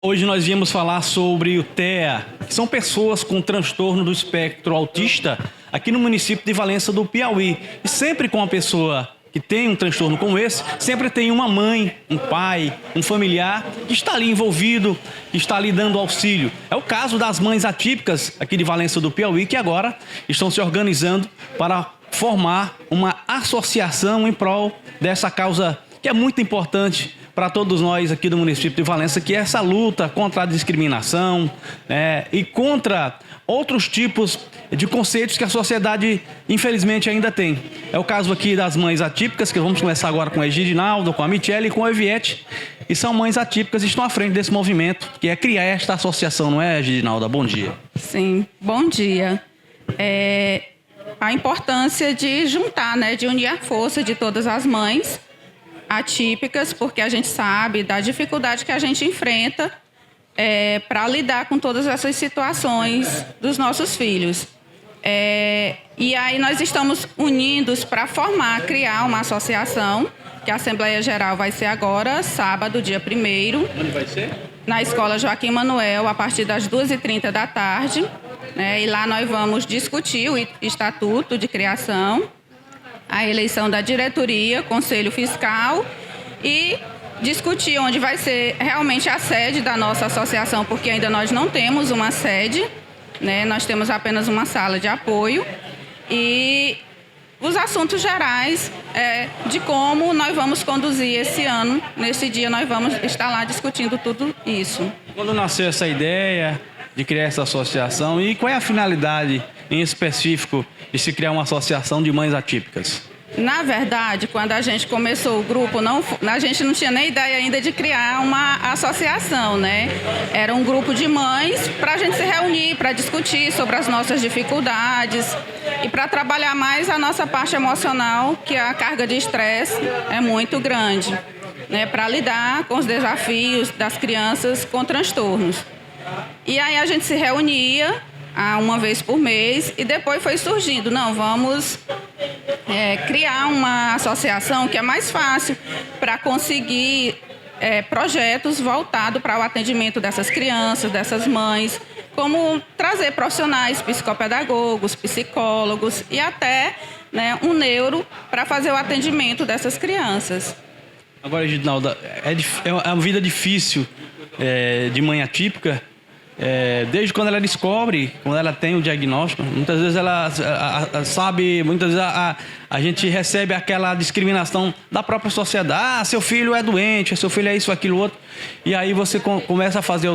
Hoje nós viemos falar sobre o TEA, que são pessoas com transtorno do espectro autista aqui no município de Valença do Piauí. E sempre com uma pessoa que tem um transtorno como esse, sempre tem uma mãe, um pai, um familiar que está ali envolvido, que está ali dando auxílio. É o caso das mães atípicas aqui de Valença do Piauí, que agora estão se organizando para formar uma associação em prol dessa causa que é muito importante para todos nós aqui do município de Valença, que é essa luta contra a discriminação, e contra outros tipos de conceitos que a sociedade, infelizmente, ainda tem. É o caso aqui das mães atípicas, que vamos começar agora com a Egidinaldo, com a Michele e com a Eviete, e são mães atípicas e estão à frente desse movimento, que é criar esta associação, não é, Egidinaldo? Bom dia. Sim, bom dia. A importância de juntar, de unir a força de todas as mães atípicas, porque a gente sabe da dificuldade que a gente enfrenta para lidar com todas essas situações dos nossos filhos. E aí nós estamos unidos para criar uma associação, que a Assembleia Geral vai ser agora, sábado, dia 1º. Onde vai ser? Na Escola Joaquim Manuel, a partir das 2h30 da tarde. E lá nós vamos discutir o Estatuto de Criação, a eleição da diretoria, conselho fiscal e discutir onde vai ser realmente a sede da nossa associação, porque ainda nós não temos uma sede, nós temos apenas uma sala de apoio, e os assuntos gerais de como nós vamos conduzir esse ano. Nesse dia nós vamos estar lá discutindo tudo isso. Quando nasceu essa ideia de criar essa associação e qual é a finalidade em específico de se criar uma associação de mães atípicas? Na verdade, quando a gente começou o grupo, a gente não tinha nem ideia ainda de criar uma associação, Era um grupo de mães para a gente se reunir, para discutir sobre as nossas dificuldades e para trabalhar mais a nossa parte emocional, que a carga de estresse é muito grande, para lidar com os desafios das crianças com transtornos. E aí a gente se reunia uma vez por mês e depois foi surgindo, vamos criar uma associação que é mais fácil para conseguir projetos voltados para o atendimento dessas crianças, dessas mães, como trazer profissionais, psicopedagogos, psicólogos e até um neuro para fazer o atendimento dessas crianças. Agora, Reginalda, é uma vida difícil de mãe atípica. Desde quando ela descobre, quando ela tem o diagnóstico, muitas vezes ela sabe, muitas vezes a gente recebe aquela discriminação da própria sociedade. Seu filho é doente, seu filho é isso, aquilo, outro. E aí você começa a fazer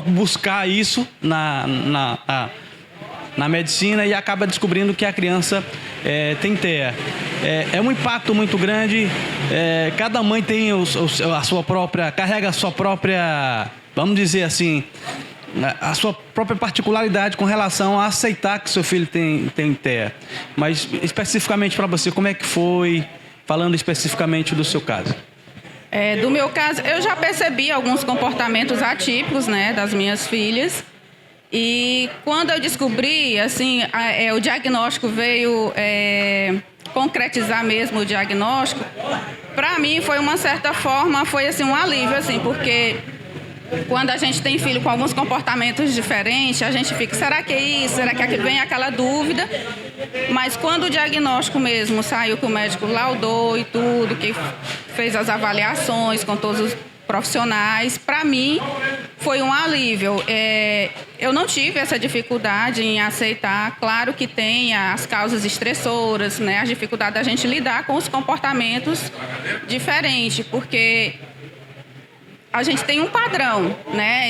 buscar isso na medicina e acaba descobrindo que a criança tem TEA. É um impacto muito grande. Cada mãe tem a sua própria, carrega a sua própria, vamos dizer assim, a sua própria particularidade com relação a aceitar que seu filho tem TEA. Mas especificamente para você, como é que foi, falando especificamente do seu caso? Do meu caso, eu já percebi alguns comportamentos atípicos, das minhas filhas. E quando eu descobri, assim, o diagnóstico veio concretizar mesmo o diagnóstico, para mim foi uma certa forma, foi assim, um alívio, assim, porque quando a gente tem filho com alguns comportamentos diferentes, a gente fica, será que é isso? Será que vem aquela dúvida? Mas quando o diagnóstico mesmo saiu, que o médico laudou e tudo, que fez as avaliações com todos os profissionais, para mim foi um alívio. Eu não tive essa dificuldade em aceitar. Claro que tem as causas estressoras, as dificuldades da gente lidar com os comportamentos diferentes, porque a gente tem um padrão,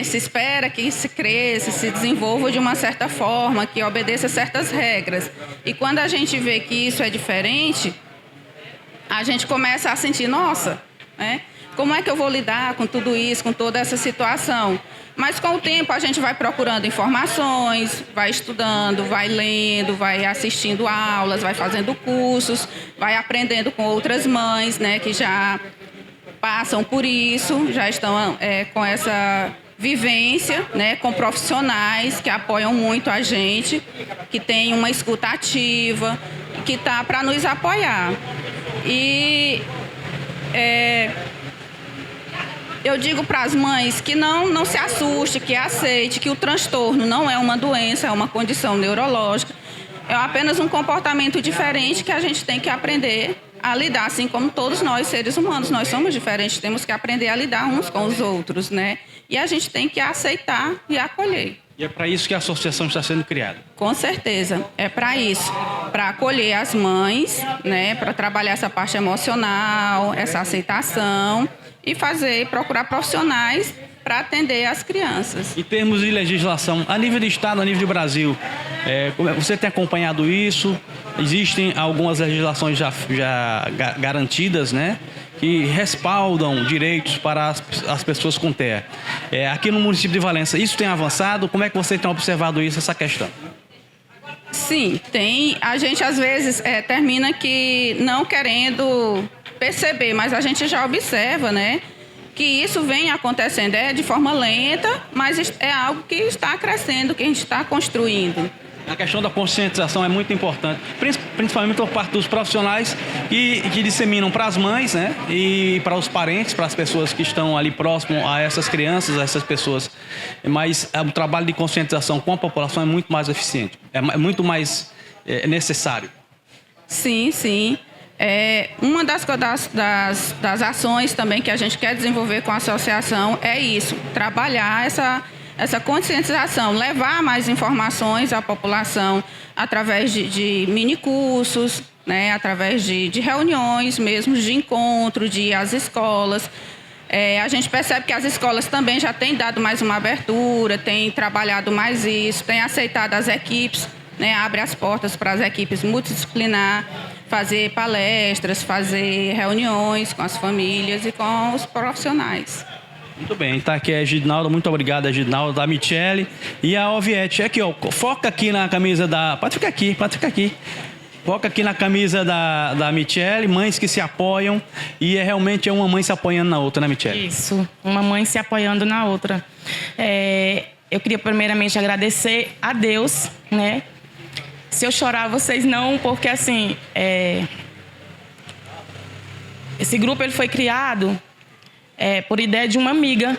Se espera que se cresça, se desenvolva de uma certa forma, que obedeça certas regras. E quando a gente vê que isso é diferente, a gente começa a sentir, nossa, como é que eu vou lidar com tudo isso, com toda essa situação? Mas com o tempo a gente vai procurando informações, vai estudando, vai lendo, vai assistindo aulas, vai fazendo cursos, vai aprendendo com outras mães, que já passam por isso, já estão com essa vivência, com profissionais que apoiam muito a gente, que tem uma escuta ativa, que está para nos apoiar. E Eu digo para as mães que não se assuste, que aceite que o transtorno não é uma doença, é uma condição neurológica. É apenas um comportamento diferente que a gente tem que aprender a lidar, assim como todos nós, seres humanos. Nós somos diferentes, temos que aprender a lidar uns com os outros, né? E a gente tem que aceitar e acolher. E é para isso que a associação está sendo criada. Com certeza, é para isso, para acolher as mães, né, para trabalhar essa parte emocional, essa aceitação e procurar profissionais para atender as crianças. Em termos de legislação, a nível de Estado, a nível de Brasil, você tem acompanhado isso? Existem algumas legislações já garantidas, né? Que respaldam direitos para as pessoas com TEA. Aqui no município de Valença, isso tem avançado? Como é que você tem observado isso, essa questão? Sim, tem. A gente, às vezes, termina que não querendo perceber, mas a gente já observa, né? Que isso vem acontecendo de forma lenta, mas é algo que está crescendo, que a gente está construindo. A questão da conscientização é muito importante, principalmente por parte dos profissionais que disseminam para as mães, né, e para os parentes, para as pessoas que estão ali próximo a essas crianças, a essas pessoas. Mas o trabalho de conscientização com a população é muito mais eficiente, é muito mais necessário. Sim, sim. Uma das ações também que a gente quer desenvolver com a associação é isso, trabalhar essa conscientização, levar mais informações à população através de minicursos, né, através de reuniões mesmo, de encontro, de ir às escolas. A gente percebe que as escolas também já têm dado mais uma abertura, têm trabalhado mais isso, têm aceitado as equipes, né, abre as portas para as equipes multidisciplinar, fazer palestras, fazer reuniões com as famílias e com os profissionais. Muito bem, tá aqui a Gidnalda, muito obrigado, a Gidnalda, da Michele e a Oviette. Aqui, ó, foca aqui na camisa da... Pode ficar aqui. Foca aqui na camisa da Michele, mães que se apoiam e realmente uma mãe se apoiando na outra, né, Michele? Isso, uma mãe se apoiando na outra. Eu queria primeiramente agradecer a Deus, né? Se eu chorar, vocês não, porque assim, esse grupo ele foi criado por ideia de uma amiga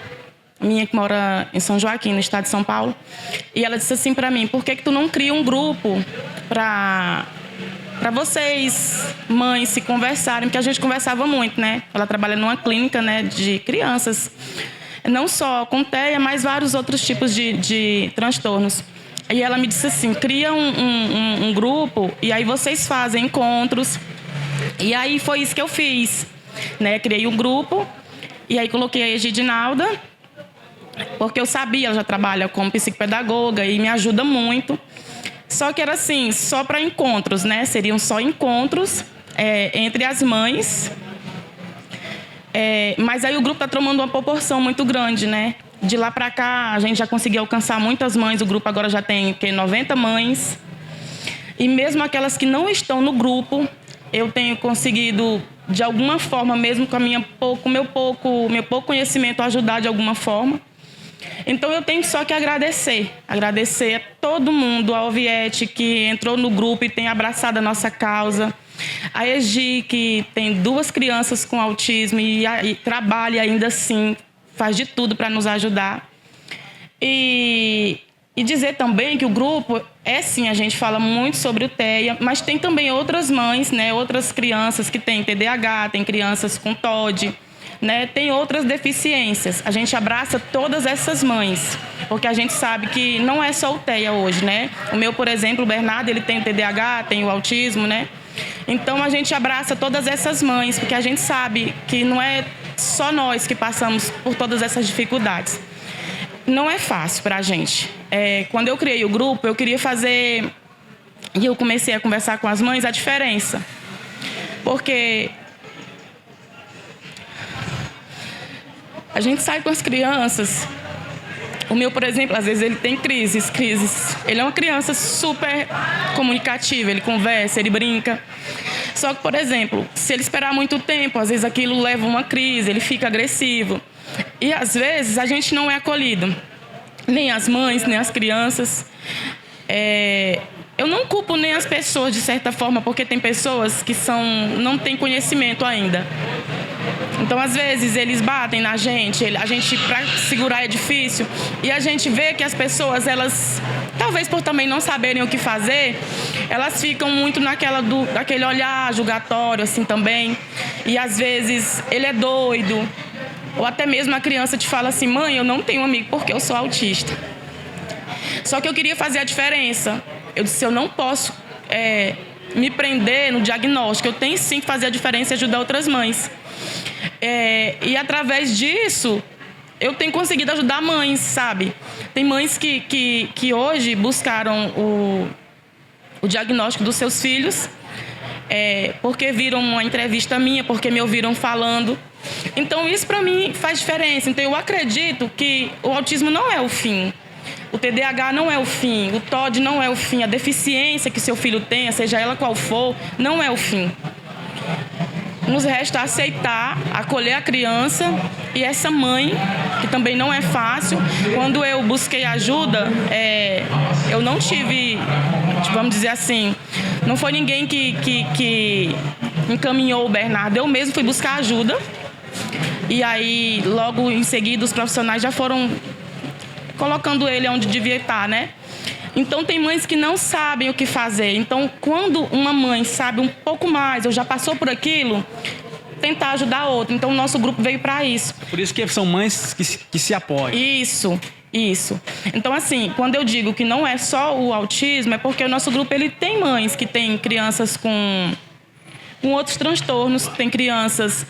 minha que mora em São Joaquim, no estado de São Paulo. E ela disse assim para mim, por que tu não cria um grupo para vocês, mães, se conversarem? Porque a gente conversava muito, né? Ela trabalha numa clínica, né, de crianças. Não só com TEA, mas vários outros tipos de transtornos. E ela me disse assim, cria um grupo e aí vocês fazem encontros. E aí foi isso que eu fiz, né? Criei um grupo. E aí coloquei a Egidinalda, porque eu sabia, ela já trabalha como psicopedagoga e me ajuda muito. Só que era assim, só para encontros, né? Seriam só encontros entre as mães. Mas aí o grupo está tomando uma proporção muito grande, né? De lá para cá, a gente já conseguiu alcançar muitas mães. O grupo agora já tem 90 mães. E mesmo aquelas que não estão no grupo, eu tenho conseguido, de alguma forma, mesmo com meu pouco conhecimento, ajudar de alguma forma. Então, eu tenho só que agradecer a todo mundo, a Oviette, que entrou no grupo e tem abraçado a nossa causa, a Egi, que tem 2 crianças com autismo e trabalha ainda assim, faz de tudo para nos ajudar. E dizer também que o grupo sim, a gente fala muito sobre o TEA, mas tem também outras mães, né, outras crianças que têm TDAH, tem crianças com TOD, né, tem outras deficiências. A gente abraça todas essas mães, porque a gente sabe que não é só o TEA hoje, né? O meu, por exemplo, o Bernardo, ele tem o TDAH, tem o autismo, né? Então, a gente abraça todas essas mães, porque a gente sabe que não é só nós que passamos por todas essas dificuldades. Não é fácil para a gente. Quando eu criei o grupo, eu queria fazer... E eu comecei a conversar com as mães a diferença. Porque a gente sai com as crianças. O meu, por exemplo, às vezes ele tem crises. Ele é uma criança super comunicativa, ele conversa, ele brinca. Só que, por exemplo, se ele esperar muito tempo, às vezes aquilo leva a uma crise, ele fica agressivo. E, às vezes, a gente não é acolhido. Nem as mães, nem as crianças. Eu não culpo nem as pessoas, de certa forma, porque tem pessoas que não têm conhecimento ainda. Então, às vezes, eles batem na gente, a gente, para segurar é difícil, e a gente vê que as pessoas, elas, talvez por também não saberem o que fazer, elas ficam muito daquele olhar julgatório, assim, também, e às vezes ele é doido, ou até mesmo a criança te fala assim, mãe, eu não tenho amigo porque eu sou autista. Só que eu queria fazer a diferença. Eu disse, eu não posso me prender no diagnóstico, eu tenho sim que fazer a diferença e ajudar outras mães. E através disso, eu tenho conseguido ajudar mães, sabe? Tem mães que hoje buscaram o diagnóstico dos seus filhos, porque viram uma entrevista minha, porque me ouviram falando. Então, isso para mim faz diferença. Então, eu acredito que o autismo não é o fim. O TDAH não é o fim, o TOD não é o fim, a deficiência que seu filho tenha, seja ela qual for, não é o fim. Nos resta aceitar, acolher a criança e essa mãe, que também não é fácil. Quando eu busquei ajuda, eu não tive, vamos dizer assim, não foi ninguém que encaminhou o Bernardo, eu mesmo fui buscar ajuda. E aí, logo em seguida, os profissionais já foram colocando ele onde devia estar, né? Então, tem mães que não sabem o que fazer. Então, quando uma mãe sabe um pouco mais, ou já passou por aquilo, tentar ajudar a outra. Então, o nosso grupo veio para isso. Por isso que são mães que se apoiam. Isso. Então, assim, quando eu digo que não é só o autismo, é porque o nosso grupo ele tem mães que têm crianças com outros transtornos, tem crianças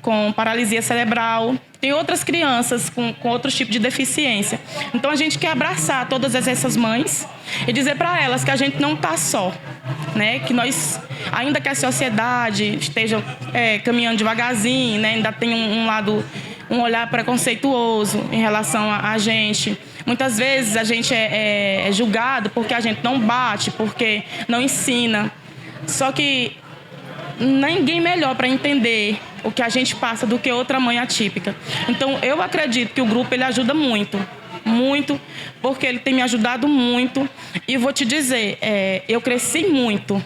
com paralisia cerebral, tem outras crianças com outros tipos de deficiência. Então, a gente quer abraçar todas essas mães e dizer para elas que a gente não está só, né? Que nós, ainda que a sociedade esteja caminhando devagarzinho, né? Ainda tem um olhar preconceituoso em relação a gente. Muitas vezes a gente é julgado porque a gente não bate, porque não ensina. Só que ninguém melhor para entender o que a gente passa do que outra mãe atípica. Então, eu acredito que o grupo ele ajuda muito, porque ele tem me ajudado muito. E vou te dizer, eu cresci muito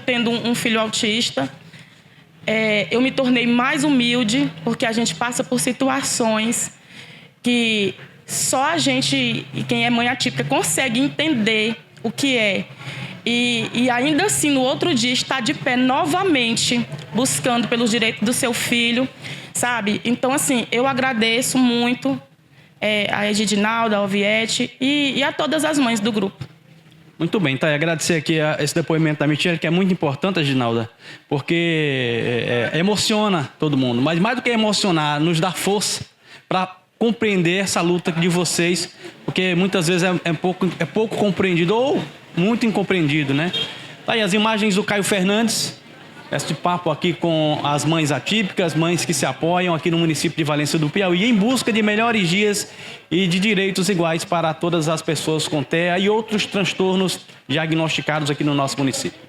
tendo um filho autista. Eu me tornei mais humilde, porque a gente passa por situações que só a gente, quem é mãe atípica, consegue entender o que é. E ainda assim, no outro dia, está de pé novamente, buscando pelos direitos do seu filho, sabe? Então, assim, eu agradeço muito a Egidinalda, a Alviete e a todas as mães do grupo. Muito bem, tá? Agradecer aqui esse depoimento da Michelle, que é muito importante, Egidinalda, porque emociona todo mundo. Mas mais do que emocionar, nos dá força para compreender essa luta de vocês, porque muitas vezes é pouco compreendido ou muito incompreendido, né? Tá aí as imagens do Caio Fernandes, esse papo aqui com as mães atípicas, mães que se apoiam aqui no município de Valença do Piauí em busca de melhores dias e de direitos iguais para todas as pessoas com TEA e outros transtornos diagnosticados aqui no nosso município.